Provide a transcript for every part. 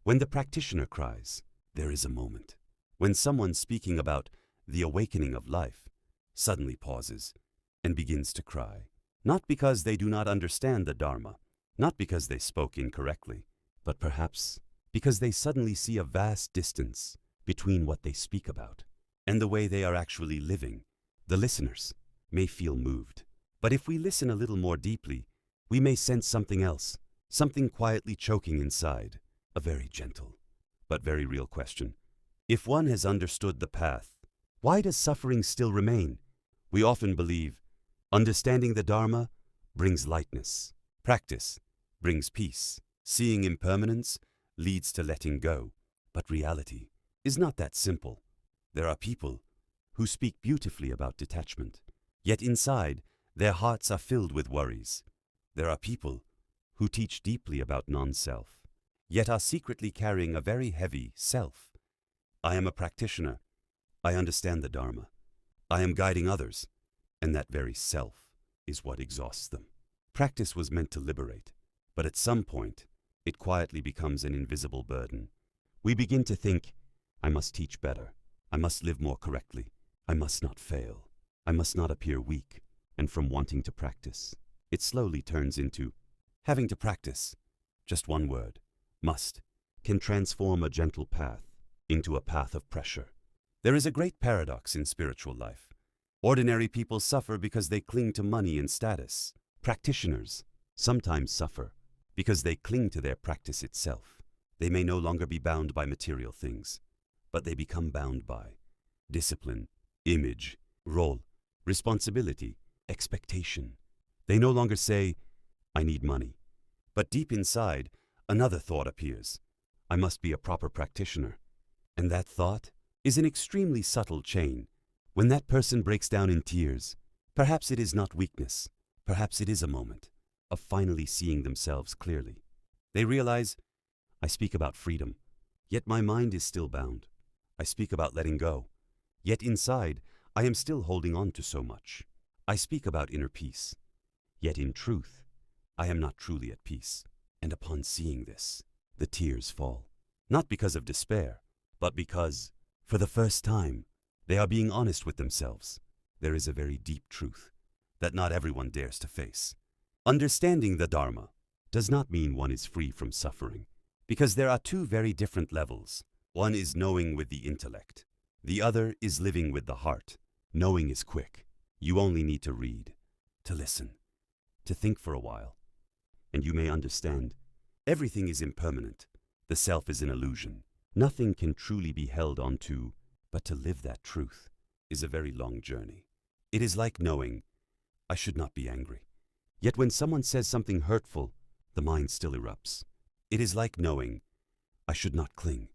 When the practitioner cries, there is a moment. When someone speaking about the awakening of life suddenly pauses and begins to cry, not because they do not understand the Dharma, not because they spoke incorrectly, but perhaps because they suddenly see a vast distance between what they speak about and the way they are actually living. The listeners may feel moved, but if we listen a little more deeply, we may sense something else, something quietly choking inside, a very gentle but very real question. If one has understood the path, why does suffering still remain? We often believe understanding the Dharma brings lightness, practice brings peace, seeing impermanence leads to letting go. But reality is not that simple. There are people who speak beautifully about detachment, yet inside their hearts are filled with worries. There are people who teach deeply about non-self, yet are secretly carrying a very heavy self. I am a practitioner. I understand the Dharma. I am guiding others, and that very self is what exhausts them. Practice was meant to liberate, but at some point, it quietly becomes an invisible burden. We begin to think, I must teach better. I must live more correctly. I must not fail. I must not appear weak. And from wanting to practice, it slowly turns into having to practice. Just one word, must, can transform a gentle path into a path of pressure. There is a great paradox in spiritual life. Ordinary people suffer because they cling to money and status. Practitioners sometimes suffer because they cling to their practice itself. They may no longer be bound by material things, but they become bound by discipline, image, role, responsibility, expectation. They no longer say, I need money. But deep inside, another thought appears. I must be a proper practitioner. And that thought is an extremely subtle chain. When that person breaks down in tears, perhaps it is not weakness. Perhaps it is a moment of finally seeing themselves clearly. They realize, I speak about freedom, yet my mind is still bound. I speak about letting go, yet inside I am still holding on to so much. I speak about inner peace, yet in truth I am not truly at peace. And upon seeing this, the tears fall, not because of despair, but because, for the first time, they are being honest with themselves. There is a very deep truth that not everyone dares to face. Understanding the Dharma does not mean one is free from suffering, because there are two very different levels. One is knowing with the intellect. The other is living with the heart. Knowing is quick. You only need to read, to listen, to think for a while, and you may understand. Everything is impermanent. The self is an illusion. Nothing can truly be held onto, but to live that truth is a very long journey. It is like knowing, I should not be angry. Yet when someone says something hurtful, the mind still erupts. It is like knowing, I should not cling.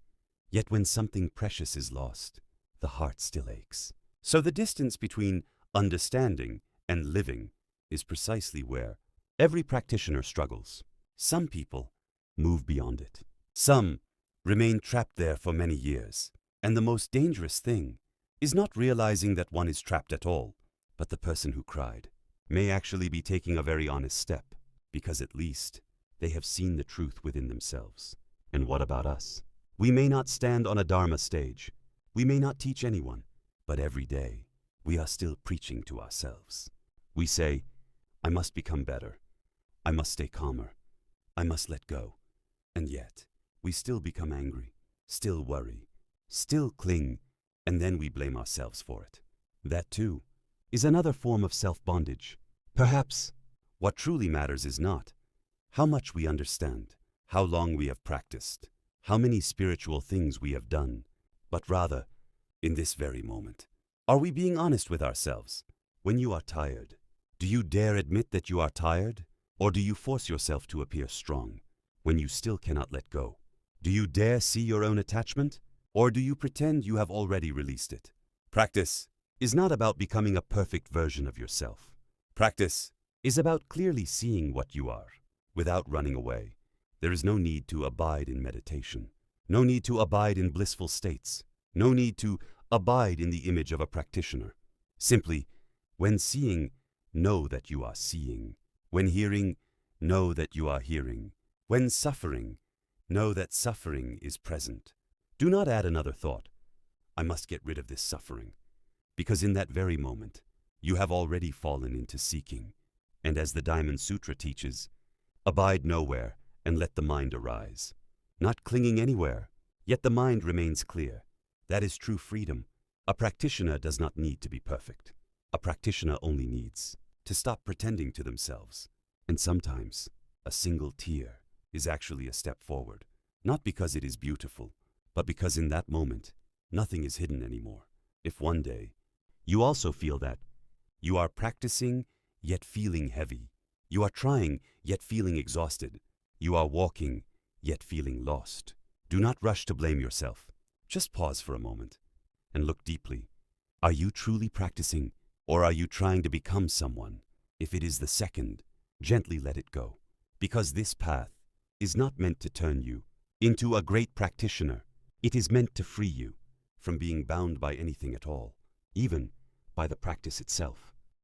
Yet when something precious is lost, the heart still aches. So the distance between understanding and living is precisely where every practitioner struggles. Some people move beyond it. Some remain trapped there for many years. And the most dangerous thing is not realizing that one is trapped at all, but the person who cried may actually be taking a very honest step, because at least they have seen the truth within themselves. And what about us? We may not stand on a Dharma stage. We may not teach anyone, but every day we are still preaching to ourselves. We say, I must become better. I must stay calmer. I must let go. And yet, we still become angry, still worry, still cling, and then we blame ourselves for it. That too is another form of self-bondage. Perhaps what truly matters is not how much we understand, how long we have practiced, how many spiritual things we have done, but rather, in this very moment, are we being honest with ourselves? When you are tired, do you dare admit that you are tired? Or do you force yourself to appear strong when you still cannot let go? Do you dare see your own attachment? Or do you pretend you have already released it? Practice is not about becoming a perfect version of yourself. Practice is about clearly seeing what you are, without running away. There is no need to abide in meditation, no need to abide in blissful states, no need to abide in the image of a practitioner. Simply, when seeing, know that you are seeing. When hearing, know that you are hearing. When suffering, Know that suffering is present. Do not add another thought. I must get rid of this suffering. Because in that very moment, you have already fallen into seeking. And as the Diamond Sutra teaches, abide nowhere and let the mind arise. Not clinging anywhere, yet the mind remains clear. That is true freedom. A practitioner does not need to be perfect. A practitioner only needs to stop pretending to themselves. And sometimes, a single tear is actually a step forward. Not because it is beautiful, but because in that moment, nothing is hidden anymore. If one day, you also feel that, you are practicing, yet feeling heavy. You are trying, yet feeling exhausted. You are walking, yet feeling lost. Do not rush to blame yourself. Just pause for a moment and look deeply. Are you truly practicing, or are you trying to become someone? If it is the second, gently let it go. Because this path is not meant to turn you into a great practitioner. It is meant to free you from being bound by anything at all, even by the practice itself.